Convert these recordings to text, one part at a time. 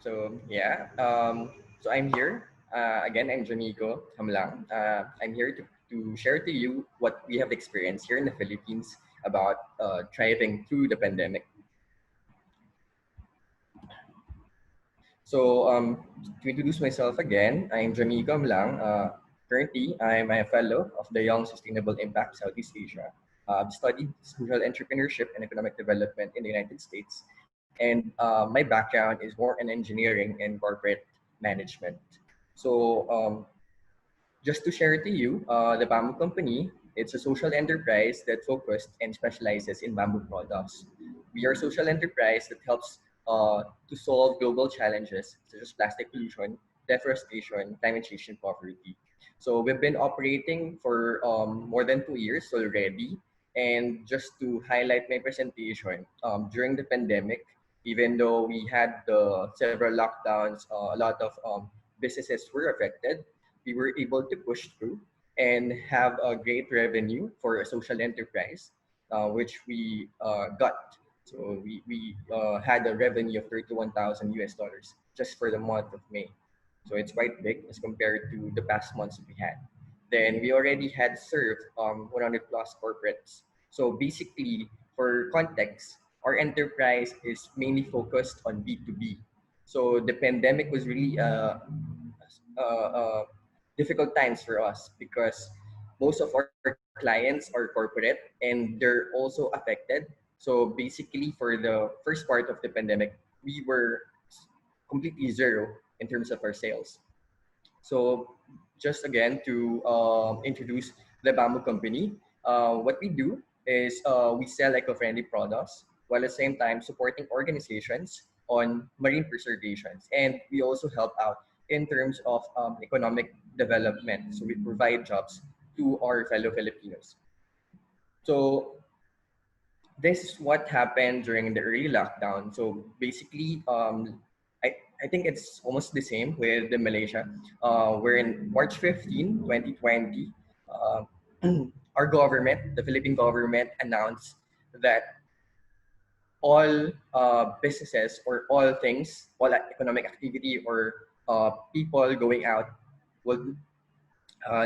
So I'm here. Again, I'm Jamico, Jamlang. I'm here to share to you what we have experienced here in the Philippines about thriving through the pandemic. To introduce myself again, I'm Jamico Jamlang. Currently, I'm a fellow of the Young Sustainable Impact Southeast Asia. I've studied social entrepreneurship and economic development in the United States, and my background is more in engineering and corporate management. So, just to share to you, the Bamboo Company, it's a social enterprise that focused and specializes in bamboo products. We are a social enterprise that helps to solve global challenges such as plastic pollution, deforestation, climate change, and poverty. So we've been operating for more than 2 years already. And just to highlight my presentation, during the pandemic, even though we had several lockdowns, a lot of businesses were affected, we were able to push through and have a great revenue for a social enterprise, which we got. So we had a revenue of 31,000 US dollars just for the month of May. So it's quite big as compared to the past months we had. Then we already had served 100 plus corporates. So basically, for context, our enterprise is mainly focused on B2B. So the pandemic was really difficult times for us because most of our clients are corporate and they're also affected. So basically, for the first part of the pandemic, we were completely zero in terms of our sales. So just again to introduce the Bamboo Company, what we do is we sell eco-friendly products while at the same time supporting organizations on marine preservations. And we also help out in terms of economic development. So we provide jobs to our fellow Filipinos. So this is what happened during the early lockdown. So basically, I think it's almost the same with the Malaysia. Where in March 15, 2020, uh, our government, the Philippine government, announced that all businesses or all things, all economic activity or people going out will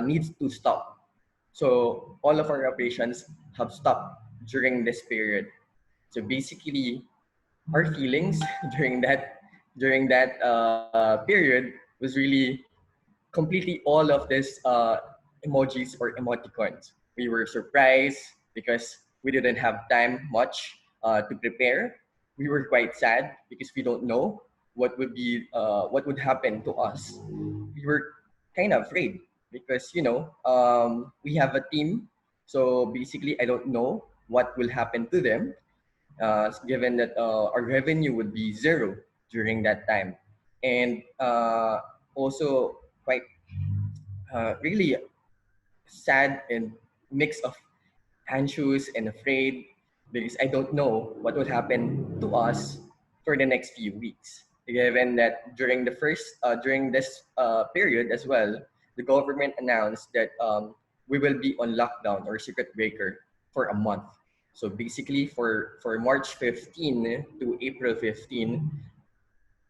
needs to stop. So all of our operations have stopped during this period. So basically, our feelings during that period was really completely all of this emojis or emoticons. We were surprised because we didn't have time much to prepare. We were quite sad because we don't know what would happen to us. We were kind of afraid because we have a team. So basically, I don't know what will happen to them, given that our revenue would be zero during that time, and also quite really sad and mix of anxious and afraid because I don't know what would happen to us for the next few weeks. Given that during this period as well, the government announced that we will be on lockdown or circuit breaker for a month. So basically, for March 15 to April 15,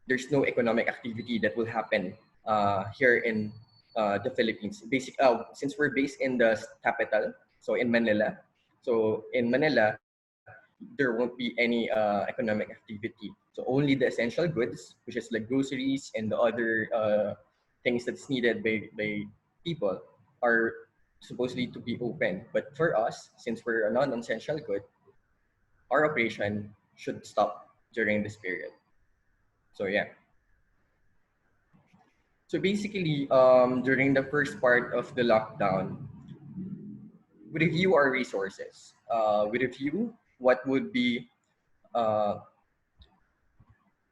there's no economic activity that will happen here in the Philippines. Since we're based in the capital, so in Manila. So in Manila, there won't be any economic activity. So only the essential goods, which is like groceries and the other things that's needed by people, are supposedly to be open. But for us, since we're a non-essential good, our operation should stop during this period. So yeah. So basically, during the first part of the lockdown, we review our resources. We review what would be uh,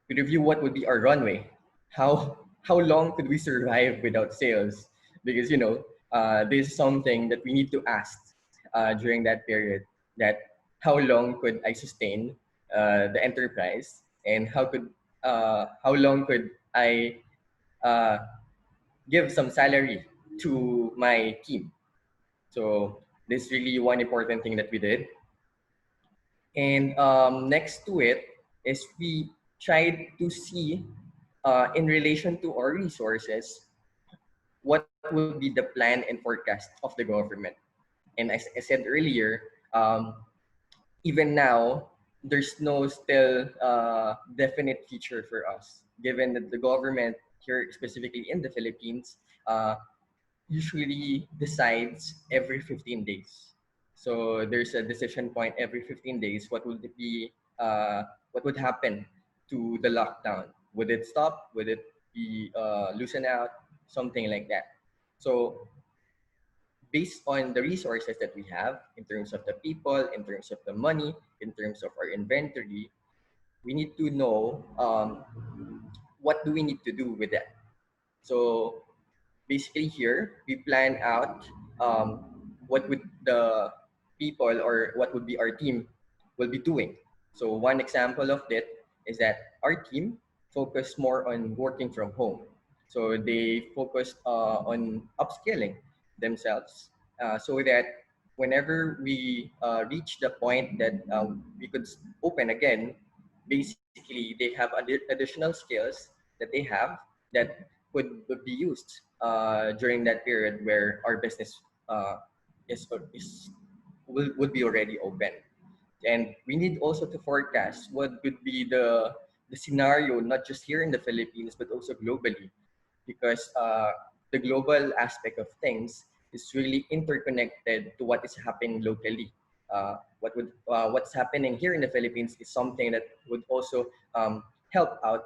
we review what would be our runway. How long could we survive without sales? Because this is something that we need to ask during that period. That how long could I sustain the enterprise, and how long could I uh, give some salary to my team. So this is really one important thing that we did. And next to it is we tried to see. in relation to our resources, what would be the plan and forecast of the government? And as I said earlier, even now, there's no still definite future for us, given that the government here, specifically in the Philippines, uh, usually decides every 15 days. So there's a decision point every 15 days. What would it be? What would happen to the lockdown? Would it stop? Would it be loosen out? Something like that. So based on the resources that we have in terms of the people, in terms of the money, in terms of our inventory, we need to know what do we need to do with that. So basically here we plan out what would the people or what would be our team will be doing. So one example of that is that our team focus more on working from home. So they focused on upskilling themselves so that whenever we reach the point that we could open again, basically they have additional skills that they have that would be used during that period where our business is would be already open. And we need also to forecast what could be the scenario, not just here in the Philippines, but also globally, because the global aspect of things is really interconnected to what is happening locally. What's happening here in the Philippines is something that would also help out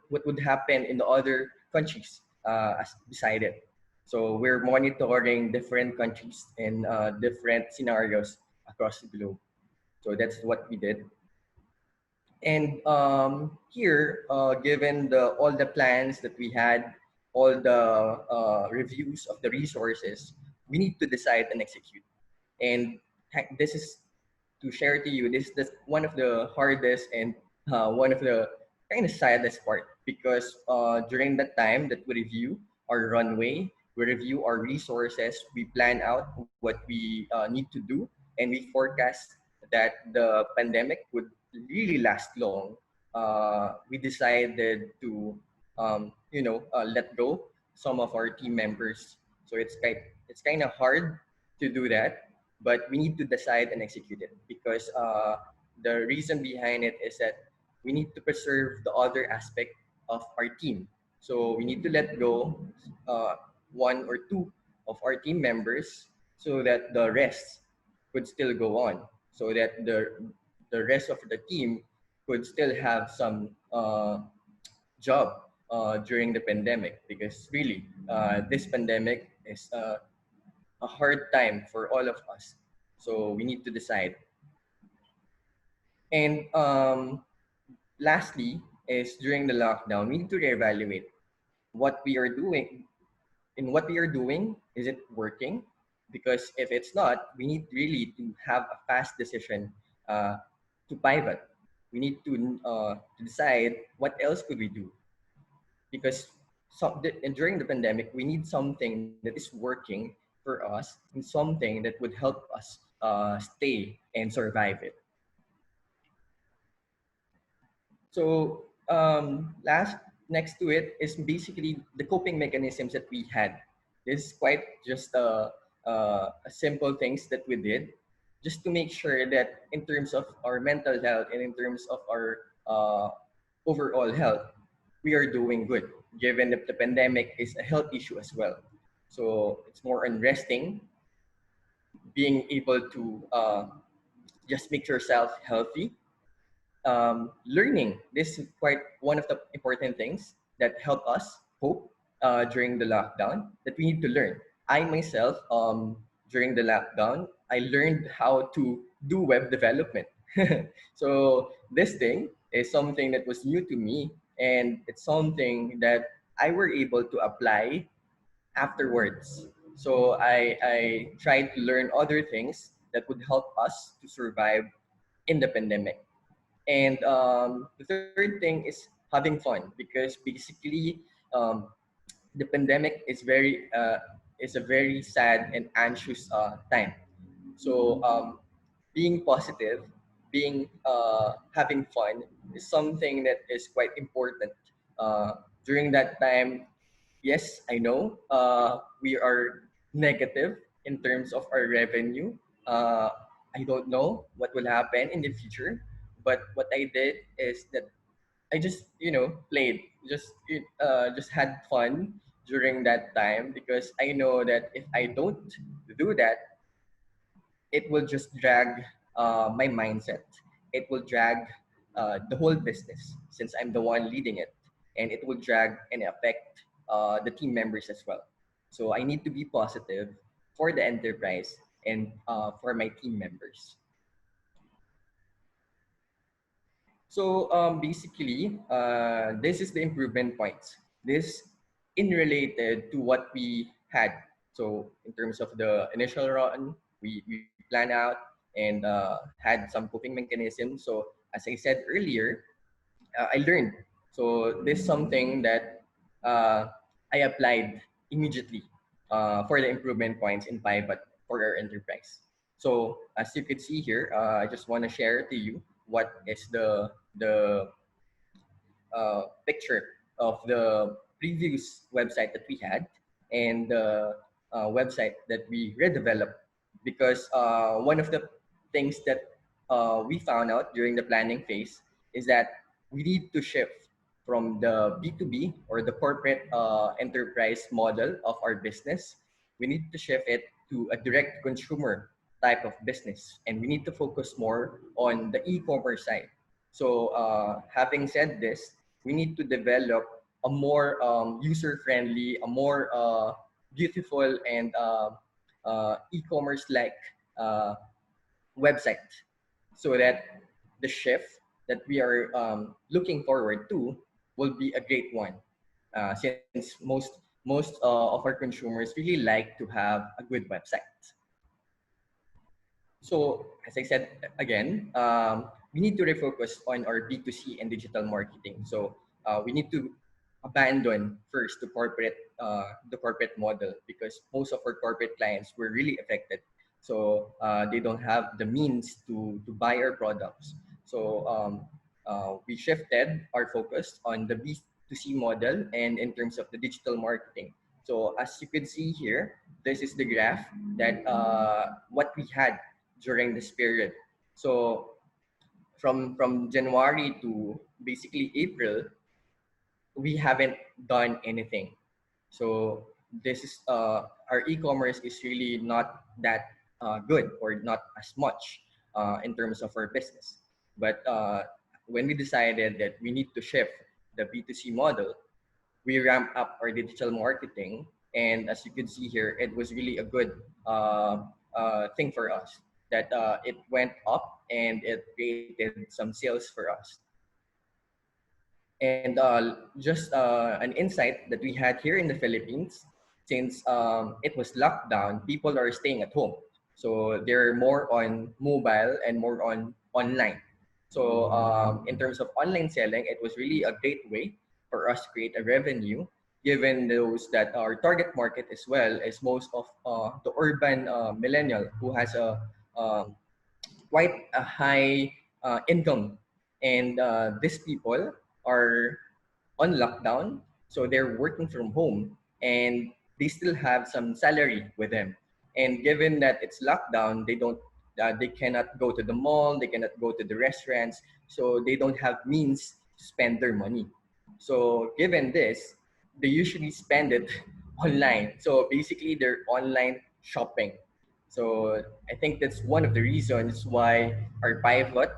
what would happen in the other countries as beside it. So we're monitoring different countries and different scenarios across the globe. So that's what we did. And here, given all the plans that we had, all the reviews of the resources, we need to decide and execute. And this is to share to you. This is one of the hardest and one of the kind of saddest part because during that time that we review our runway, we review our resources, we plan out what we need to do, and we forecast that the pandemic would really last long. We decided to, let go some of our team members. So it's kind of hard to do that, but we need to decide and execute it because the reason behind it is that we need to preserve the other aspect of our team. So we need to let go uh, one or two of our team members so that the rest could still go on, so that the rest of the team could still have some job during the pandemic because really this pandemic is a hard time for all of us. So we need to decide. And lastly, is during the lockdown, we need to reevaluate what we are doing. In what we are doing, is it working? Because if it's not, we need really to have a fast decision uh, to pivot. We need to decide what else could we do because and during the pandemic, we need something that is working for us and something that would help us stay and survive it. So last next to it is basically the coping mechanisms that we had. This is quite just a simple things that we did just to make sure that in terms of our mental health and in terms of our overall health, we are doing good, given that the pandemic is a health issue as well. So it's more on resting, being able to just make yourself healthy, learning. This is quite one of the important things that help us cope during the lockdown that we need to learn. I myself, during the lockdown, I learned how to do web development. So this thing is something that was new to me, and it's something that I were able to apply afterwards. So I tried to learn other things that would help us to survive in the pandemic. And the third thing is having fun because basically the pandemic is a very sad and anxious time. So being positive, being having fun is something that is quite important During that time, yes, I know we are negative in terms of our revenue. Uh, I don't know what will happen in the future, but what I did is that I just played, just had fun during that time because I know that if I don't do that, it will just drag my mindset. It will drag the whole business since I'm the one leading it, and it will drag and affect the team members as well. So I need to be positive for the enterprise and for my team members. So basically, this is the improvement points. This in related to what we had. So in terms of the initial run, we plan out and had some coping mechanisms. So as I said earlier, I learned. So this is something that uh, I applied immediately for the improvement points in Pivot for our enterprise. So as you could see here, I just want to share to you what is the picture of the previous website that we had and the website that we redeveloped because one of the things that we found out during the planning phase is that we need to shift from the B2B or the corporate enterprise model of our business. We need to shift it to a direct consumer type of business, and we need to focus more on the e-commerce side. So, having said this, we need to develop a more user-friendly, a more beautiful and e-commerce-like uh, website, so that the shift that we are looking forward to will be a great one. Since most of our consumers really like to have a good website. So, as I said again, we need to refocus on our B2C and digital marketing. So, we need to abandon first the corporate model because most of our corporate clients were really affected. So, they don't have the means to buy our products. So, we shifted our focus on the B2C model and in terms of the digital marketing. So, as you can see here, this is the graph that what we had during this period. So from January to basically April, we haven't done anything. So this is our e-commerce is really not that good or not as much in terms of our business. But when we decided that we need to shift the B2C model, we ramped up our digital marketing. And as you can see here, it was really a good thing for us that it went up and it created some sales for us. And just an insight that we had here in the Philippines, since it was lockdown, people are staying at home. So they're more on mobile and more on online. So in terms of online selling, it was really a great way for us to create a revenue, given those that our target market as well is most of the urban millennial who has a quite a high income, and these people are on lockdown, so they're working from home and they still have some salary with them. And given that it's lockdown, they cannot go to the mall, they cannot go to the restaurants, so they don't have means to spend their money. So given this, they usually spend it online. So basically, they're online shopping. So I think that's one of the reasons why our pivot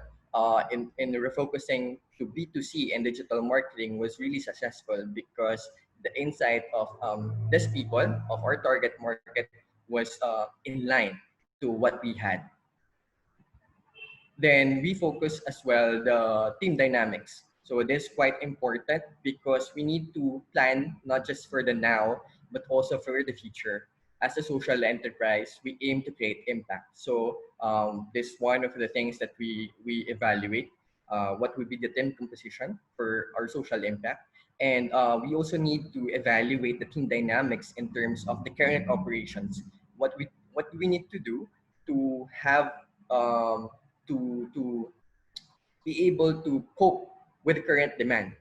in refocusing to B2C and digital marketing was really successful because the insight of these people, of our target market, was in line to what we had. Then we focus as well the team dynamics. So this is quite important because we need to plan not just for the now, but also for the future. As a social enterprise, we aim to create impact. So this is one of the things that we evaluate. What would be the team composition for our social impact? And we also need to evaluate the team dynamics in terms of the current operations. What we need to do to have to be able to cope with the current demand.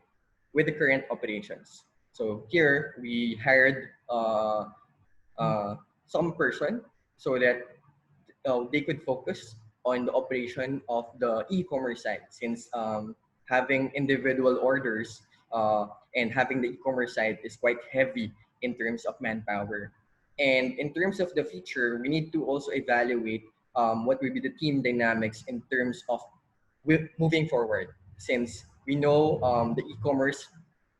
with the current operations. So here we hired some person so that they could focus on the operation of the e-commerce side, since having individual orders and having the e-commerce side is quite heavy in terms of manpower. And in terms of the future, we need to also evaluate what will be the team dynamics in terms of moving forward, since we know the e-commerce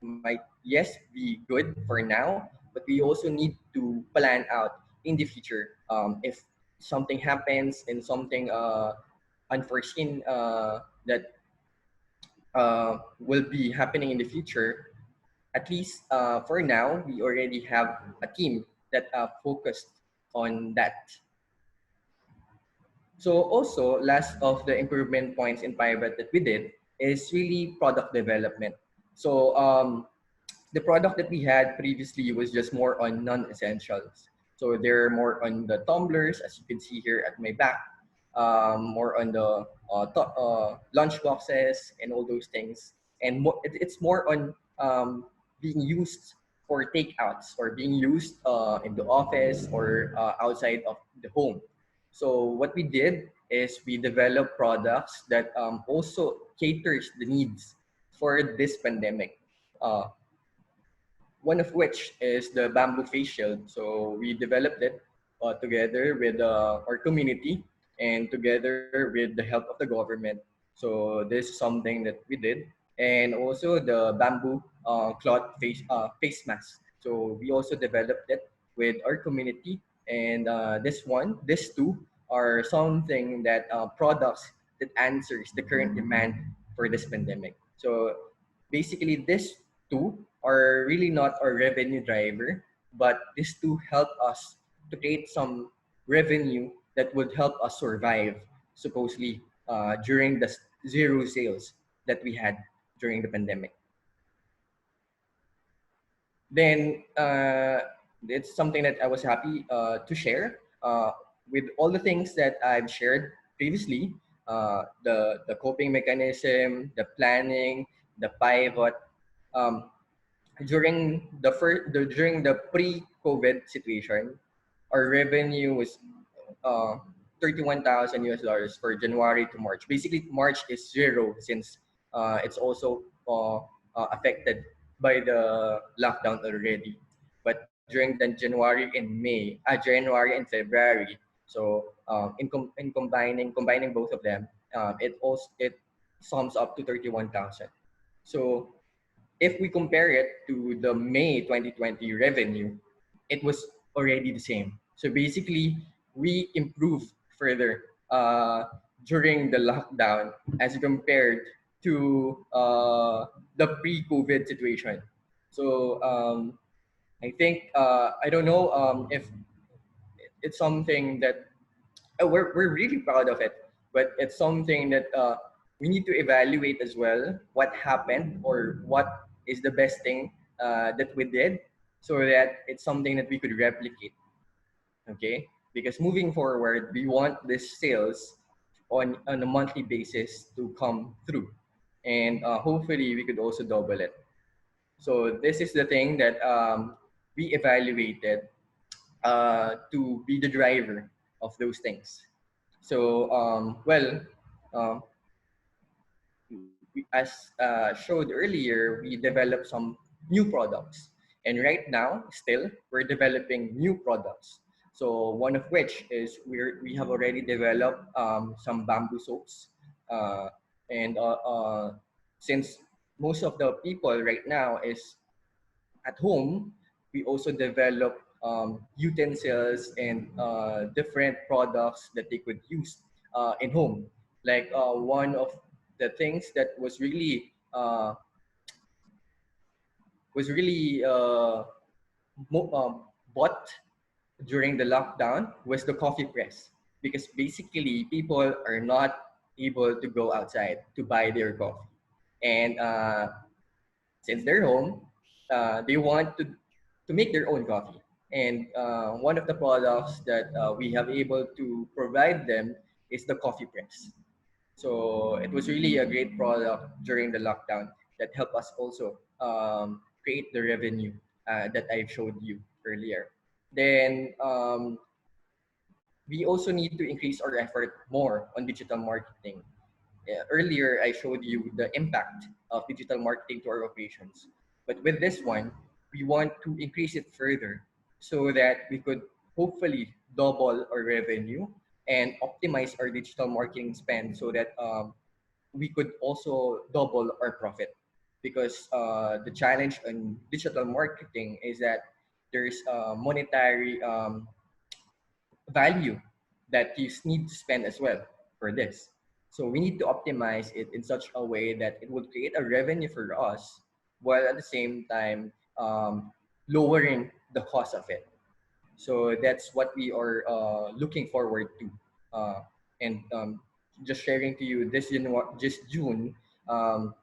might, yes, be good for now, but we also need to plan out in the future if something happens and something unforeseen that will be happening in the future. At least for now, we already have a team that focused on that. So also, last of the improvement points in Pivot that we did is really product development. So the product that we had previously was just more on non-essentials. So they're more on the tumblers, as you can see here at my back, more on the lunch boxes and all those things. And it's more on being used for takeouts or being used in the office or outside of the home. So what we did is we developed products that also caters the needs for this pandemic. One of which is the bamboo face shield. So we developed it together with our community and together with the help of the government. So this is something that we did. And also the bamboo cloth face mask. So we also developed it with our community. And these two are something that products that answers the current demand for this pandemic. So basically, these two are really not our revenue driver, but these two help us to create some revenue that would help us survive, supposedly, during the zero sales that we had during the pandemic. Then it's something that I was happy to share with all the things that I've shared previously. The coping mechanism, the planning, the pivot. Um, during the pre-COVID situation, our revenue was uh, 31,000 US dollars for January to March. Basically, March is zero since it's also affected by the lockdown already. But during the January and February, so combining both of them, it sums up to 31,000. So if we compare it to the May 2020 revenue, it was already the same. So basically, we improved further during the lockdown as compared to the pre-COVID situation. So I think I don't know if it's something that we're really proud of it, but it's something that we need to evaluate as well what happened or what is the best thing that we did so that it's something that we could replicate. Okay, because moving forward we want this sales on a monthly basis to come through, and hopefully we could also double it. So this is the thing that we evaluated to be the driver of those things. So, um, as showed earlier, we developed some new products. And right now, still, we're developing new products. So one of which is we have already developed some bamboo soaps. Uh, and since most of the people right now is at home, we also develop utensils and different products that they could use in home. Like one of the things that was really bought during the lockdown was the coffee press, because basically people are not able to go outside to buy their coffee, and since they're home, they want to make their own coffee. And one of the products that we have able to provide them is the coffee press. So it was really a great product during the lockdown that helped us also create the revenue that I showed you earlier. Then we also need to increase our effort more on digital marketing. Earlier, I showed you the impact of digital marketing to our operations. But with this one, we want to increase it further so that we could hopefully double our revenue and optimize our digital marketing spend so that we could also double our profit. Because the challenge on digital marketing is that there's monetary value that you need to spend as well for this. So we need to optimize it in such a way that it would create a revenue for us while at the same time lowering the cost of it. So that's what we are looking forward to. And just sharing to you this just June, um,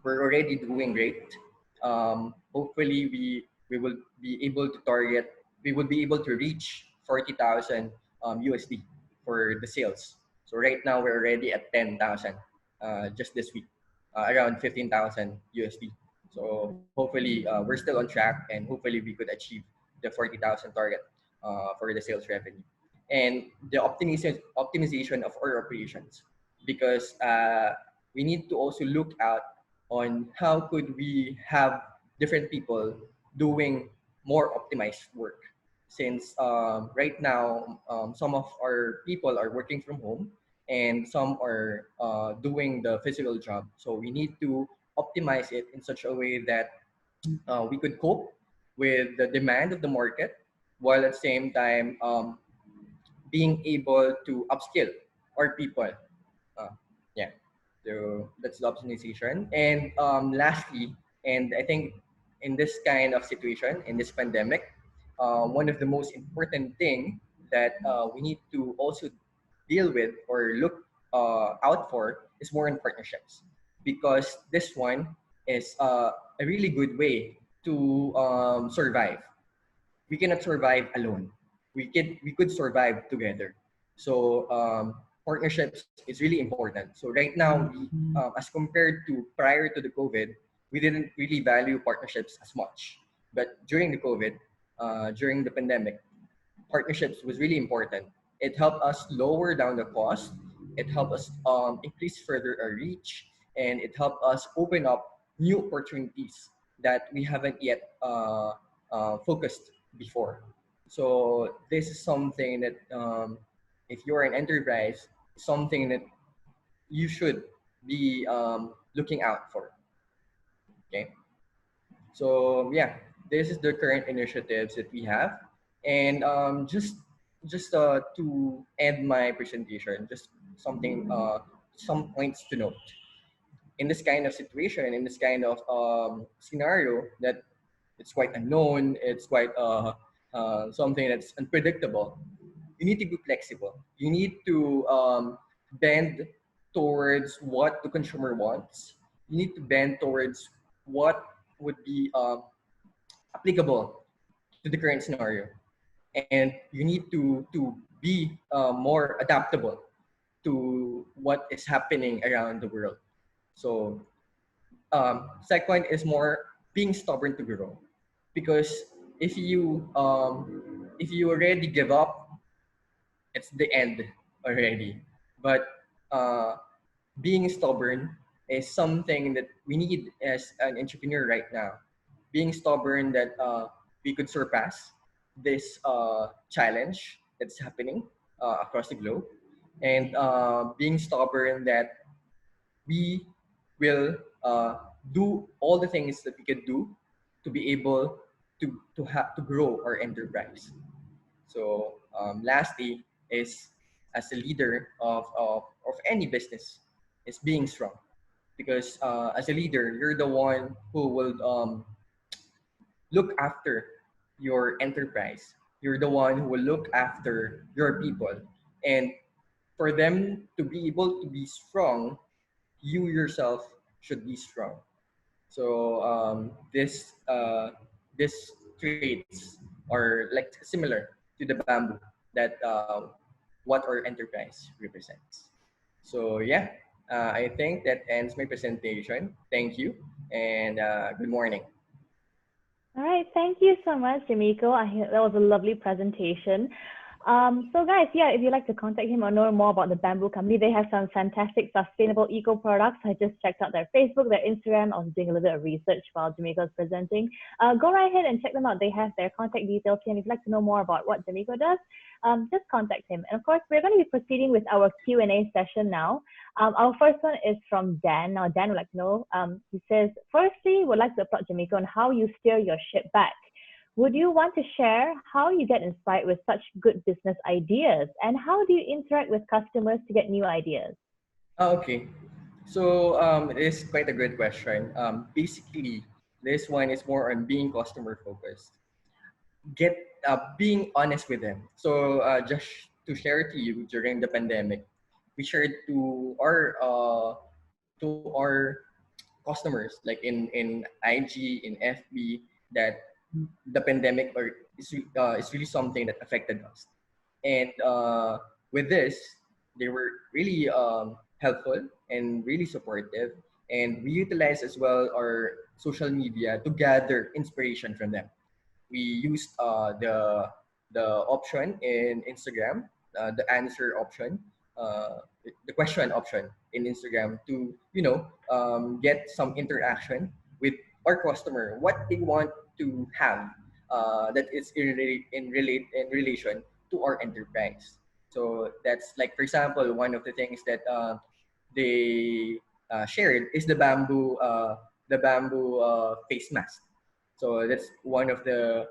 we're already doing great. Hopefully, we will be able to target. We will be able to reach 40,000 USD for the sales. So right now we're already at 10,000 just this week, around 15,000 USD. So hopefully we're still on track, and hopefully we could achieve the 40,000 target for the sales revenue, and the optimization of our operations, because we need to also look out on how could we have different people doing more optimized work, since right now some of our people are working from home and some are doing the physical job, so we need to optimize it in such a way that we could cope with the demand of the market while at the same time being able to upskill our people. Uh, yeah, so that's the optimization. And lastly, and I think in this kind of situation, in this pandemic, one of the most important thing that we need to also deal with or look out for is more in partnerships, because this one is a really good way to survive. We cannot survive alone. We could survive together. So partnerships is really important. So right now, as compared to prior to the COVID, we didn't really value partnerships as much. But during the COVID, during the pandemic, partnerships was really important. It helped us lower down the cost. It helped us increase further our reach, and it helped us open up new opportunities that we haven't yet focused before. So this is something that if you're an enterprise, something that you should be looking out for. Okay. So yeah, this is the current initiatives that we have, and just to end my presentation, just something some points to note in this kind of situation, in this kind of scenario that it's quite unknown, it's quite something that's unpredictable. You need to be flexible. You need to bend towards what the consumer wants. You need to bend towards what would be applicable to the current scenario, and you need to be more adaptable to what is happening around the world. So second is more being stubborn to grow, because if you already give up, it's the end already. But uh, being stubborn is something that we need as an entrepreneur right now. Being stubborn that we could surpass this challenge that's happening across the globe, and being stubborn that we will do all the things that we could do to be able to grow our enterprise. So lastly is, as a leader of any business, is being strong, because as a leader you're the one who will look after your enterprise. You're the one who will look after your people, and for them to be able to be strong, you yourself should be strong. So this traits are like similar to the bamboo that what our enterprise represents. So yeah, I think that ends my presentation. Thank you. and good morning. All right, thank you so much, Jamico. That was a lovely presentation. So guys, yeah, if you'd like to contact him or know more about the Bamboo Company, they have some fantastic sustainable eco products. I just checked out their Facebook, their Instagram. I was doing a little bit of research while Jamico was presenting. Go right ahead and check them out. They have their contact details here. And if you'd like to know more about what Jamico does, just contact him. And of course, we're going to be proceeding with our Q&A session now. Our first one is from Dan. Now, Dan would like to know, he says, firstly, would like to applaud Jamico on how you steer your ship back. Would you want to share how you get inspired with such good business ideas, and how do you interact with customers to get new ideas? Okay, so it is quite a good question. Basically, this one is more on being customer focused. Get Being honest with them. So just to share to you, during the pandemic, we shared to our customers, like in IG, in FB, that the pandemic is really something that affected us. And with this, they were really helpful and really supportive. And we utilize as well our social media to gather inspiration from them. We used the option in Instagram, the answer option, the question option in Instagram to get some interaction with our customer, what they want to have that is in relation to our enterprise. So that's like, for example, one of the things that they shared is the bamboo face mask. So that's one of the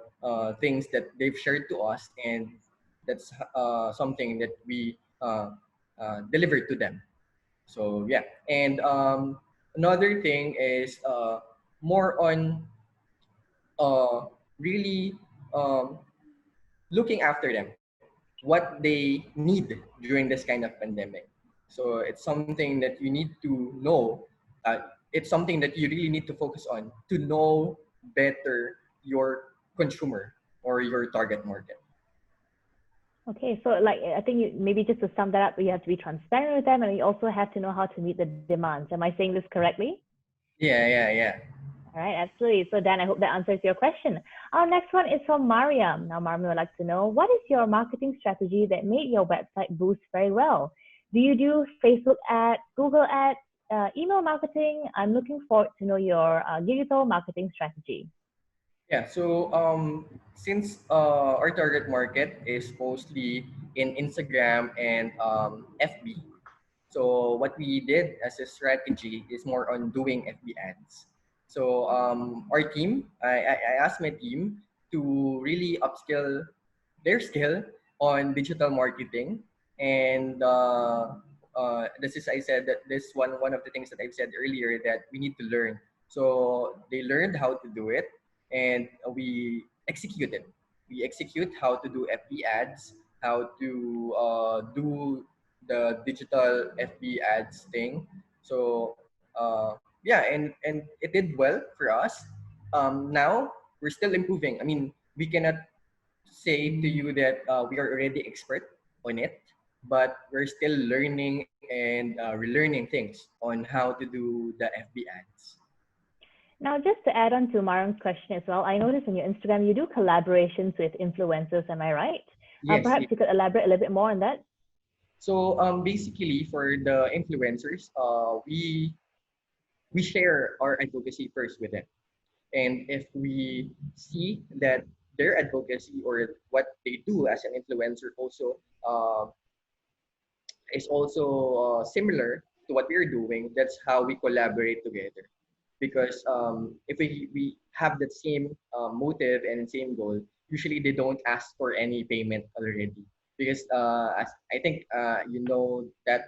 things that they've shared to us, and that's something that we delivered to them. So yeah, and another thing is more on uh, really um, looking after them, what they need during this kind of pandemic. So it's something that you need to know. It's something that you really need to focus on to know better your consumer or your target market. Okay, so like I think maybe just to sum that up, you have to be transparent with them, and you also have to know how to meet the demands. Am I saying this correctly? Yeah. All right, absolutely. So Dan, I hope that answers your question. Our next one is from Mariam. Now, Mariam would like to know, what is your marketing strategy that made your website boost very well? Do you do Facebook ads, Google ads, email marketing? I'm looking forward to know your digital marketing strategy. Yeah. So since our target market is mostly in Instagram and FB, so what we did as a strategy is more on doing FB ads. So our team, I asked my team to really upskill their skill on digital marketing, and this is, I said that this one of the things that I've said earlier, that we need to learn. So they learned how to do it, and we executed. We execute how to do FB ads, how to do the digital FB ads thing. So yeah, and it did well for us. Now we're still improving. I mean, we cannot say to you that we are already expert on it, but we're still learning and relearning things on how to do the FB ads. Now, just to add on to Mariam's question as well, I noticed on your Instagram you do collaborations with influencers. Am I right? Yes. Perhaps you could elaborate a little bit more on that. So basically, for the influencers, we share our advocacy first with them. And if we see that their advocacy or what they do as an influencer also is also similar to what we're doing, that's how we collaborate together. Because if we have that same motive and same goal, usually they don't ask for any payment already. Because as I think that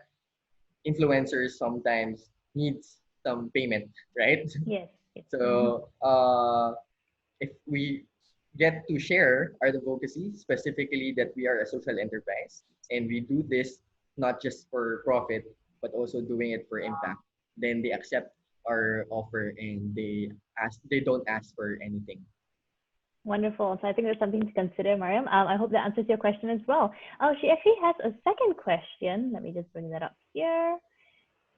influencers sometimes needs some payment, right? Yes. Yes. So if we get to share our advocacy, specifically that we are a social enterprise and we do this not just for profit, but also doing it for impact, then they accept our offer and they don't ask for anything. Wonderful. So I think there's something to consider, Mariam. I hope that answers your question as well. She actually has a second question. Let me just bring that up here.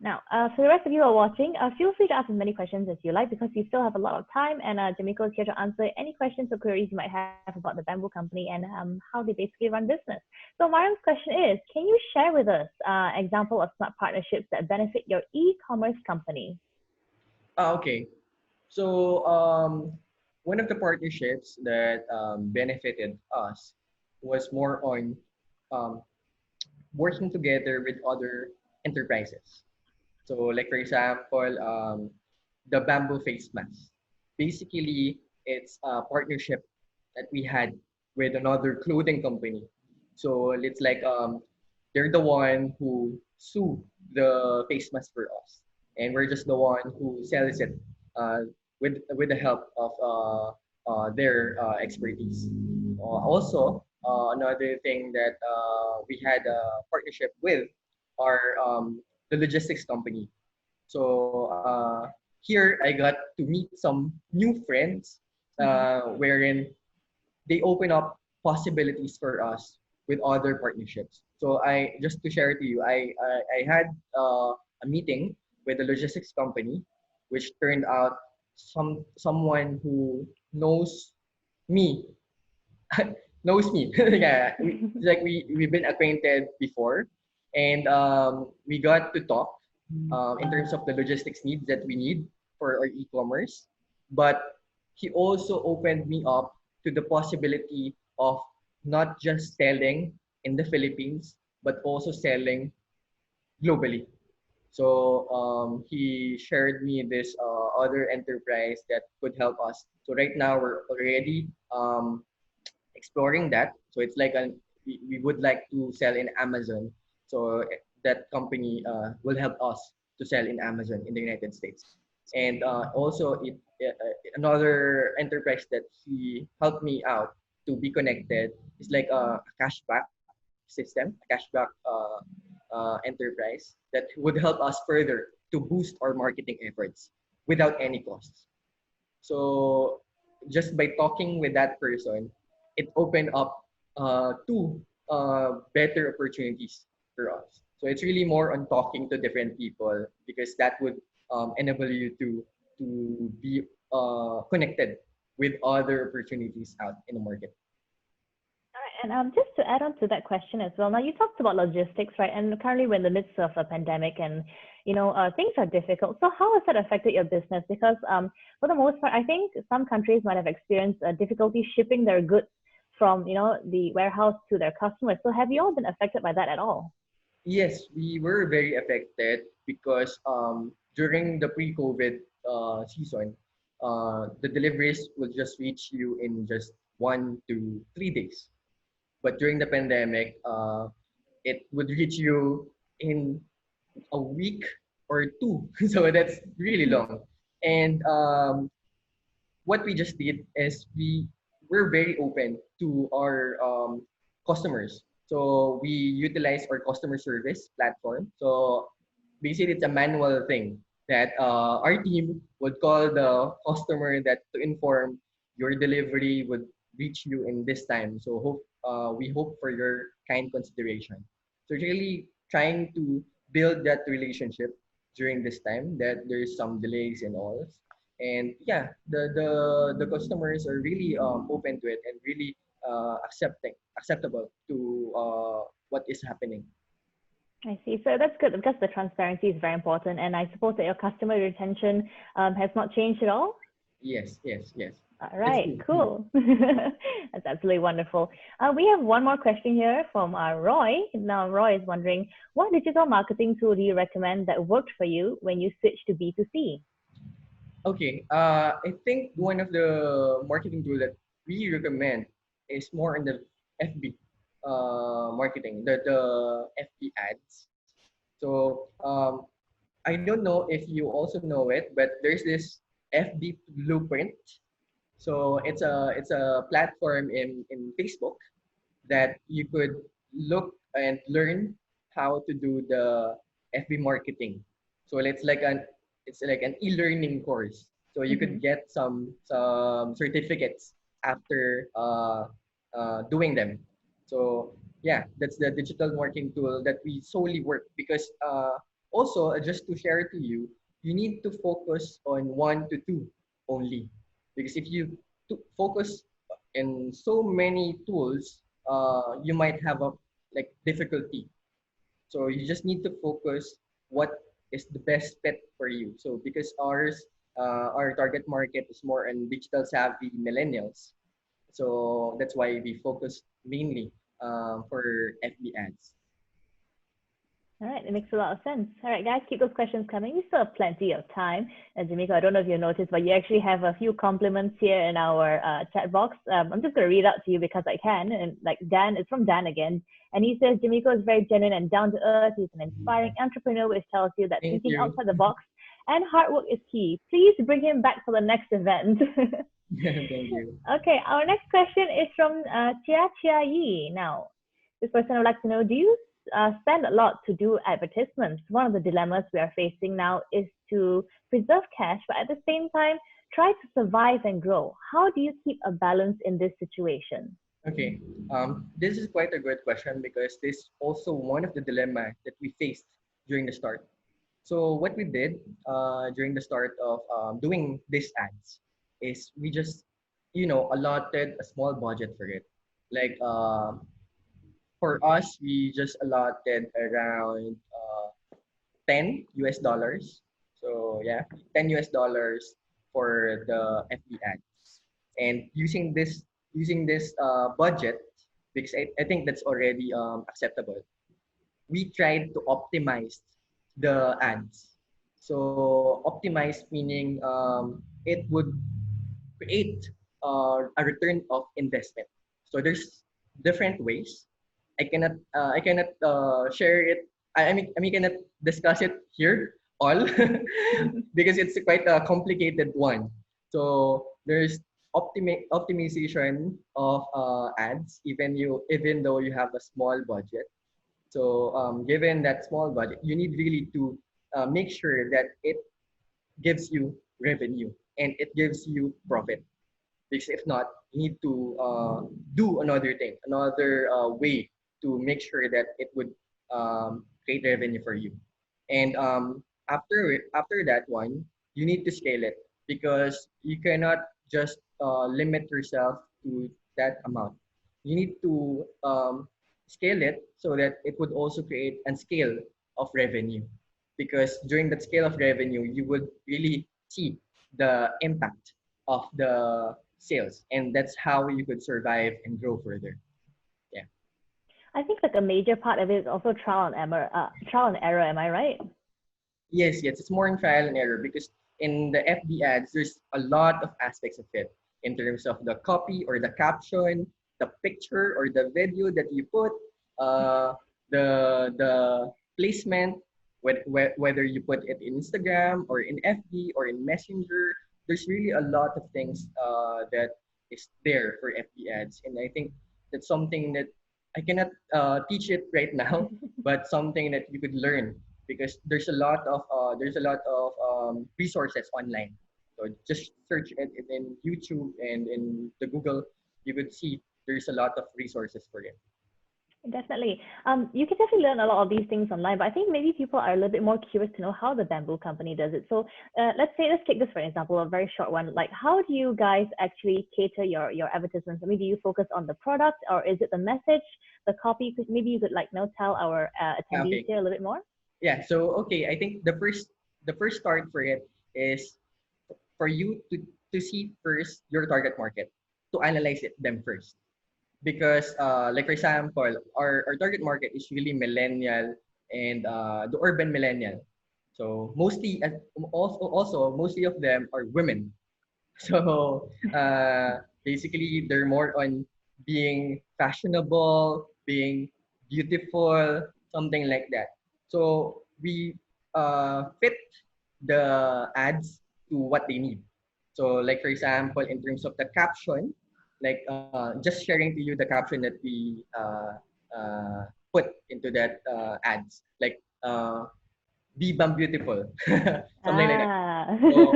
Now, for the rest of you who are watching, feel free to ask as many questions as you like because you still have a lot of time, and Jamico is here to answer any questions or queries you might have about the Bamboo Company and how they basically run business. So, Mariam's question is, can you share with us example of smart partnerships that benefit your e-commerce company? Okay. So one of the partnerships that benefited us was more on um, working together with other enterprises. So, like for example, the bamboo face mask. Basically, it's a partnership that we had with another clothing company. So it's like they're the one who sue the face mask for us, and we're just the one who sells it with the help of their expertise. Another thing that we had a partnership with are the logistics company. So here I got to meet some new friends Mm-hmm. wherein they open up possibilities for us with other partnerships. So I just to share to you, I had a meeting with a logistics company, which turned out someone who knows me knows me. Yeah, we've been acquainted before, and we got to talk in terms of the logistics needs that we need for our e-commerce. But he also opened me up to the possibility of not just selling in the Philippines, but also selling globally. So he shared me this other enterprise that could help us. So right now we're already exploring that. So it's like we would like to sell in Amazon. So that company will help us to sell in Amazon in the United States. And also another enterprise that he helped me out to be connected is like a cashback system, a cashback enterprise that would help us further to boost our marketing efforts without any costs. So just by talking with that person, it opened up two better opportunities for us. So it's really more on talking to different people because that would enable you to be connected with other opportunities out in the market. And just to add on to that question as well, now you talked about logistics, right? And currently we're in the midst of a pandemic and, things are difficult. So how has that affected your business? Because for the most part, I think some countries might have experienced difficulty shipping their goods from, the warehouse to their customers. So have you all been affected by that at all? Yes, we were very affected because during the pre-COVID season, the deliveries will just reach you in just 1 to 3 days. But during the pandemic, it would reach you in a week or two. So that's really long. And what we just did is we were very open to our customers. So we utilize our customer service platform. So basically, it's a manual thing that our team would call the customer that to inform your delivery would reach you in this time. So we hope for your kind consideration. So really trying to build that relationship during this time that there's some delays and all. And yeah, the customers are really open to it and really acceptable to what is happening. I see. So that's good because the transparency is very important. And I suppose that your customer retention has not changed at all. Yes, yes, yes. All That's right, true. cool. That's absolutely wonderful. We have one more question here from Roy. Now, Roy is wondering, what digital marketing tool do you recommend that worked for you when you switched to B2C? Okay. I think one of the marketing tool that we recommend is more in the FB marketing, the FB ads. So I don't know if you also know it, but there's this FB Blueprint. So it's a platform in Facebook that you could look and learn how to do the FB marketing. So it's like an e-learning course. So you Mm-hmm. could get some certificates after doing them. So yeah, that's the digital marketing tool that we solely work because Also, just to share to you, you need to focus on one to two only, because if you focus in so many tools, you might have a like difficulty. So you just need to focus what is the best fit for you. So because our target market is more on digital savvy millennials, so that's why we focus mainly for FB ads. All right, it makes a lot of sense. All right, guys, keep those questions coming. We still have plenty of time. And Jamico, I don't know if you noticed, but you actually have a few compliments here in our chat box. I'm just going to read out to you because I can. And like Dan, it's from Dan again. And he says, Jamico is very genuine and down to earth. He's an inspiring entrepreneur, which tells you that Thank thinking you. outside the box and hard work is key. Please bring him back for the next event. Thank you. Okay, our next question is from Chia Chia Yi. Now, this person would like to know, do you spend a lot to do advertisements? One of the dilemmas we are facing now is to preserve cash, but at the same time, try to survive and grow. How do you keep a balance in this situation? Okay, this is quite a good question because this is also one of the dilemma that we faced during the start. So what we did during the start of doing these ads is we just, allotted a small budget for it. Like for us, we just allotted around 10 US dollars. So yeah, 10 US dollars for the FB ads. And using this budget, because I think that's already acceptable, we tried to optimize the ads. So optimize meaning it would create a return of investment. So there's different ways. I cannot share it. I mean cannot discuss it here all because it's quite a complicated one. So there's optimization of ads even though you have a small budget. So given that small budget, you need really to make sure that it gives you revenue and it gives you profit. Because if not, you need to do another thing, another way to make sure that it would create revenue for you. And after that one, you need to scale it because you cannot just limit yourself to that amount. You need to scale it so that it would also create a scale of revenue. Because during that scale of revenue, you would really see the impact of the sales, and that's how you could survive and grow further. Yeah. I think like a major part of it is also trial and error. Am I right? Yes, it's more in trial and error because in the FB ads, there's a lot of aspects of it in terms of the copy or the caption, the picture or the video that you put, uh, the placement, whether you put it in Instagram or in FB or in Messenger. There's really a lot of things that is there for FB ads, and I think that's something that I cannot teach it right now, but something that you could learn because there's a lot of resources online. So just search it in YouTube and in the Google, you could see there's a lot of resources for it. Definitely. You can definitely learn a lot of these things online, but I think maybe people are a little bit more curious to know how the bamboo company does it. So let's take this for an example, a very short one. Like, how do you guys actually cater your advertisements? I mean, do you focus on the product or is it the message, the copy? Maybe you could tell our attendees Okay. here a little bit more. Yeah. So okay, I think the first start for it is for you to see first your target market, to analyze them first. Because like for example, our target market is really millennial and the urban millennial. So mostly also mostly of them are women. So basically they're more on being fashionable, being beautiful, something like that. So we fit the ads to what they need. So like for example, in terms of the caption, like just sharing to you the caption that we put into that ads, like be bam beautiful, something like that. Ah. So,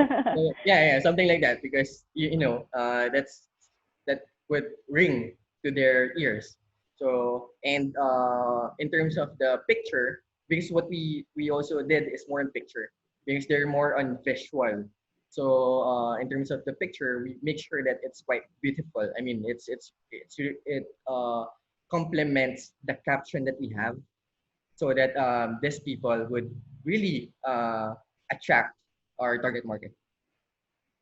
something like that because that would ring to their ears. So and in terms of the picture, because what we also did is more on picture because they're more on visual. So in terms of the picture, we make sure that it's quite beautiful. I mean, it complements the caption that we have, so that these people would really attract our target market.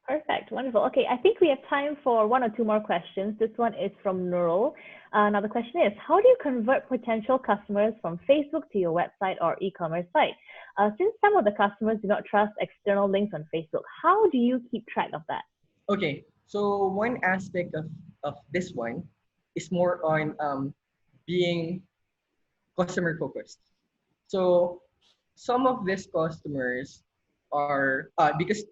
Perfect. Wonderful. Okay, I think we have time for one or two more questions. This one is from Nurul. Now the question is, how do you convert potential customers from Facebook to your website or e-commerce site? Since some of the customers do not trust external links on Facebook, how do you keep track of that? Okay, so one aspect of this one is more on being customer focused. So some of these customers are because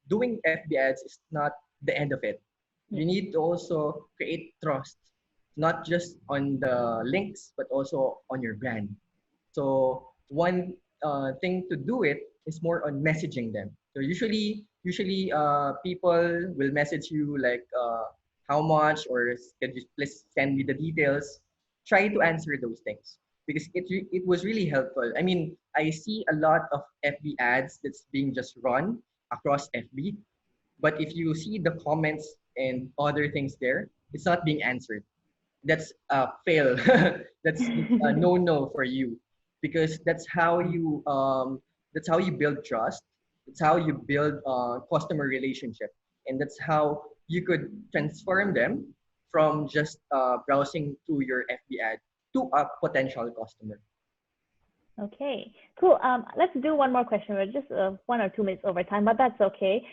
doing FB ads is not the end of it. You need to also create trust, not just on the links, but also on your brand. So one thing to do it is more on messaging them. So usually people will message you like how much, or can you please send me the details. Try to answer those things because it was really helpful. I mean, I see a lot of FB ads that's being just run across FB, but if you see the comments and other things there, it's not being answered. That's a fail. That's a no for you, because that's how you build trust. That's how you build customer relationship, and that's how you could transform them from just browsing through your FB ad to a potential customer. Okay, cool. Let's do one more question. We're just 1 or 2 minutes over time, but that's okay.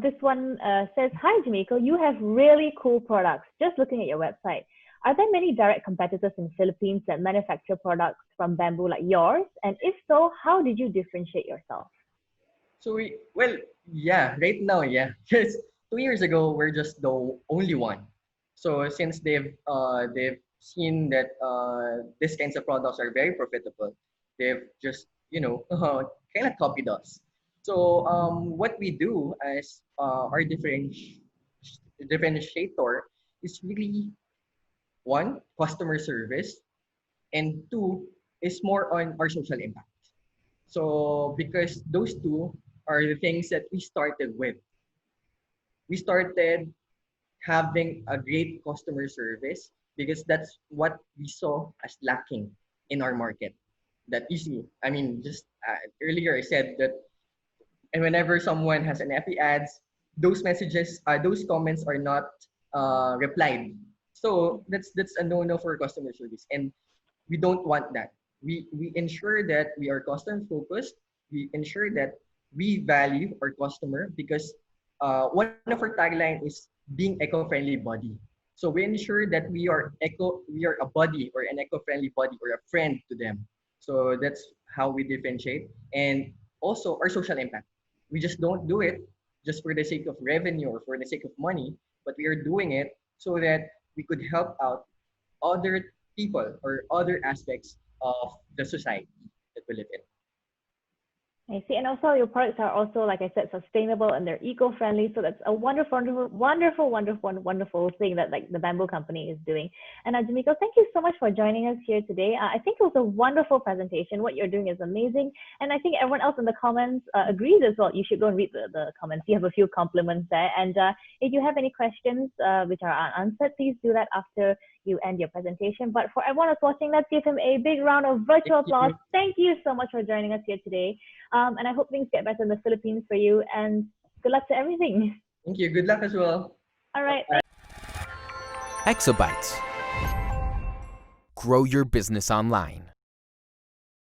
This one says, "Hi, Jamico. You have really cool products. Just looking at your website. Are there many direct competitors in the Philippines that manufacture products from bamboo like yours? And if so, how did you differentiate yourself?" Well, yeah, right now, yeah. Because 2 years ago, we're just the only one. So since they've seen that these kinds of products are very profitable, they've just kind of copied us. So what we do as our differentiator is really, one, customer service, and two is more on our social impact. So because those two are the things that we started with. We started having a great customer service because that's what we saw as lacking in our market. That you see, I mean, just earlier I said that, and whenever someone has an FB ads, those messages, those comments are not replied. So that's a no for customer service, and we don't want that. We ensure that we are customer focused. We ensure that we value our customer because one of our tagline is being eco-friendly body. So we ensure that we are a body, or an eco-friendly body, or a friend to them. So that's how we differentiate, and also our social impact. We just don't do it just for the sake of revenue or for the sake of money, but we are doing it so that we could help out other people or other aspects of the society that we live in. I see. And also your products are also, like I said, sustainable and they're eco-friendly. So that's a wonderful thing that like the bamboo company is doing. And Jamico, thank you so much for joining us here today. I think it was a wonderful presentation. What you're doing is amazing. And I think everyone else in the comments agrees as well. You should go and read the comments. You have a few compliments there. And if you have any questions which are unanswered, please do that after you end your presentation. But for everyone who's watching, let's give him a big round of virtual applause. Thank you so much for joining us here today. And I hope things get better in the Philippines for you. And good luck to everything. Thank you. Good luck as well. All right. Exabytes. Grow your business online.